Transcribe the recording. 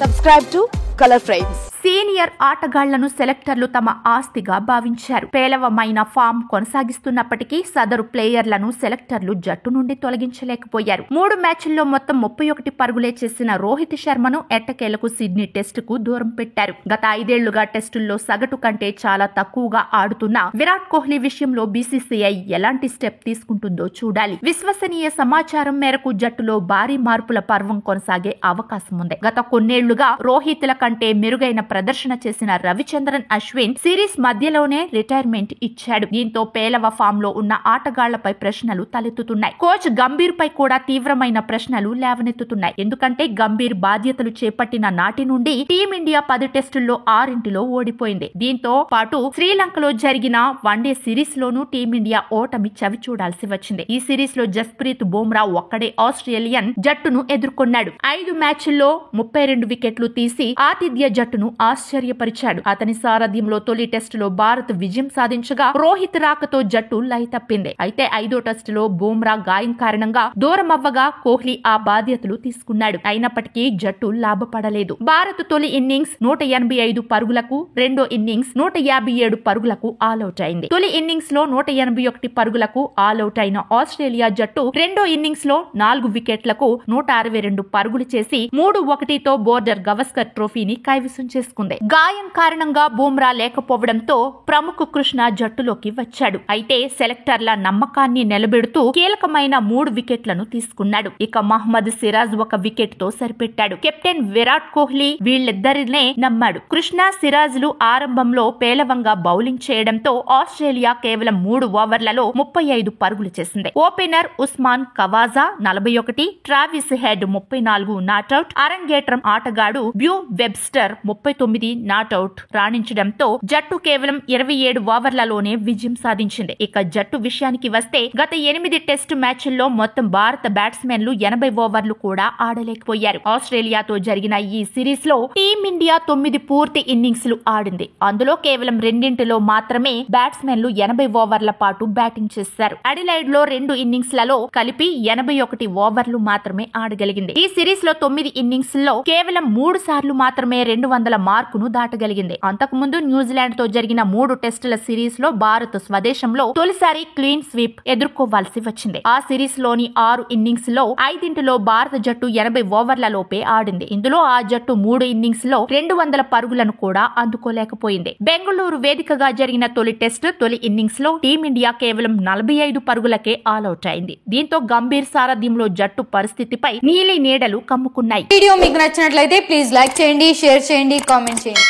Subscribe to Color Frames. Senior ఆటగాళ్లను సెలెక్టర్లు తమ ఆస్తిగా భావించారు. పేలవమైన ఫామ్ కొనసాగిస్తున్నప్పటికీ సదరు ప్లేయర్లను సెలెక్టర్లు జట్టు నుండి తొలగించలేకపోయారు. 3 మ్యాచ్ల్లో మొత్తం 31 పరుగులే చేసిన రోహిత్ శర్మను ఎట్టకేలకు సిడ్నీ టెస్టుకు దూరం పెట్టారు. గత 5 ఏళ్లుగా టెస్టుల్లో సగటు కంటే చాలా తక్కువగా ఆడుతున్న విరాట్ కోహ్లీ విషయంలో బీసీసీఐ ఎలాంటి స్టెప్ తీసుకుంటుందో చూడాలి. విశ్వసనీయ సమాచారం మేరకు జట్టులో భారీ మార్పుల పర్వం కొనసాగే అవకాశం ఉంది. గత కొన్నేళ్లుగా రోహిత్ల కంటే మెరుగైన ప్రదర్శన చేసిన రవిచంద్రన్ అశ్విన్ సిరీస్ మధ్యలోనే రిటైర్మెంట్ ఇచ్చాడు. దీంతో పేలవ ఫామ్ లో ఉన్న ఆటగాళ్లపై ప్రశ్నలు తలెత్తుతున్నాయి. కోచ్ గంభీర్ పై కూడా తీవ్రమైన ప్రశ్నలు లేవనెత్తుతున్నాయి. ఎందుకంటే గంభీర్ బాధ్యతలు చేపట్టిన నాటి నుండి టీమిండియా 10 టెస్టుల్లో 6 ఓడిపోయింది. దీంతో పాటు శ్రీలంకలో జరిగిన వన్డే సిరీస్ లోనూ టీమిండియా ఓటమి చవి చూడాల్సి వచ్చింది. ఈ సిరీస్ లో జస్ప్రీత్ బుమ్రా ఒక్కడే ఆస్ట్రేలియన్ జట్టును ఎదుర్కొన్నాడు. 5 మ్యాచ్ల్లో 32 వికెట్లు తీసి ఆతిథ్య జట్టును ఆశ్చర్యపరిచాడు. అతని సారథ్యంలో తొలి టెస్టులో భారత్ విజయం సాధించగా రోహిత్ రాకతో జట్టు లయ తప్పింది. అయితే 5వ టెస్టులో బుమ్రా గాయం కారణంగా దూరమవ్వగా కోహ్లీ ఆ బాధ్యతలు తీసుకున్నాడు. అయినప్పటికీ జట్టు లాభపడలేదు. భారత్ తొలి ఇన్నింగ్స్ 185 పరుగులకు, రెండో ఇన్నింగ్స్ 157 పరుగులకు ఆలౌట్ అయింది. తొలి ఇన్నింగ్స్ లో 181 పరుగులకు ఆలౌట్ అయిన ఆస్ట్రేలియా జట్టు రెండో ఇన్నింగ్స్ లో 4 వికెట్లకు 162 పరుగులు చేసి 3-1తో బోర్డర్ గవస్కర్ ట్రోఫీని కైవసం చేసుకుంది. గాయం కారణంగా బుమ్రా లేకపోవడంతో ప్రముఖ కృష్ణ జట్టులోకి వచ్చాడు. అయితే సెలెక్టర్ల నమ్మకాన్ని నిలబెడుతూ కీలకమైన 3 వికెట్లను తీసుకున్నాడు. ఇక మహ్మద్ సిరాజ్ 1 వికెట్ తో సరిపెట్టాడు. కెప్టెన్ విరాట్ కోహ్లీ వీళ్ళిద్దరినే నమ్మాడు. కృష్ణ, సిరాజ్లు ఆరంభంలో పేలవంగా బౌలింగ్ చేయడంతో ఆస్ట్రేలియా కేవలం 3 ఓవర్లలో 35 పరుగులు చేసింది. Opener Usman Khawaja 41, Travis Head 34 not out, అరంగేట్రం ఆటగాడు బ్యూ వెబ్స్టర్ 39 నాటౌట్ రాణించడంతో జట్టు కేవలం 27 ఓవర్లలోనే విజయం సాధించింది. ఇక జట్టు విషయానికి వస్తే గత 8 టెస్టు మ్యాచ్ల్లో మొత్తం భారత బ్యాట్స్మెన్లు 80 ఓవర్లు కూడా ఆడలేకపోయారు. ఆస్ట్రేలియాతో జరిగిన ఈ సిరీస్ లో టీమిండియా 9 పూర్తి ఇన్నింగ్స్ ఆడింది. అందులో కేవలం 2 మాత్రమే బ్యాట్స్మెన్లు 80 ఓవర్ల పాటు బ్యాటింగ్ చేశారు. అడిలైడ్ లో 2 ఇన్నింగ్స్లలో కలిపి 81 ఓవర్లు మాత్రమే ఆడగలిగింది. ఈ సిరీస్ లో 9 ఇన్నింగ్స్ లో కేవలం 3 సార్లు మాత్రమే 200 మార్కును దాటగలిగింది. అంతకుముందు న్యూజిలాండ్ తో జరిగిన 3 టెస్టుల సిరీస్ లో భారత్ స్వదేశంలో తొలిసారి క్లీన్ స్వీప్ ఎదుర్కోవాల్సి వచ్చింది. ఆ సిరీస్ లోని 6 ఇన్నింగ్స్ లో 5 భారత జట్టు 80 ఓవర్ల లోపే ఆడింది. ఇందులో ఆ జట్టు 3 ఇన్నింగ్స్ లో 200 పరుగులను కూడా అందుకోలేకపోయింది. బెంగళూరు వేదికగా జరిగిన తొలి టెస్ట్ తొలి ఇన్నింగ్స్ లో టీమిండియా కేవలం 45 పరుగులకే ఆల్అౌట్ అయింది. దీంతో గంభీర్ సారథ్యంలో జట్టు పరిస్థితిపై నీలి నీడలు కమ్ముకున్నాయి. వీడియో మీకు నచ్చినట్లయితే ప్లీజ్ లైక్ చేయండి, షేర్ చేయండి, కామెంట్ చేయండి.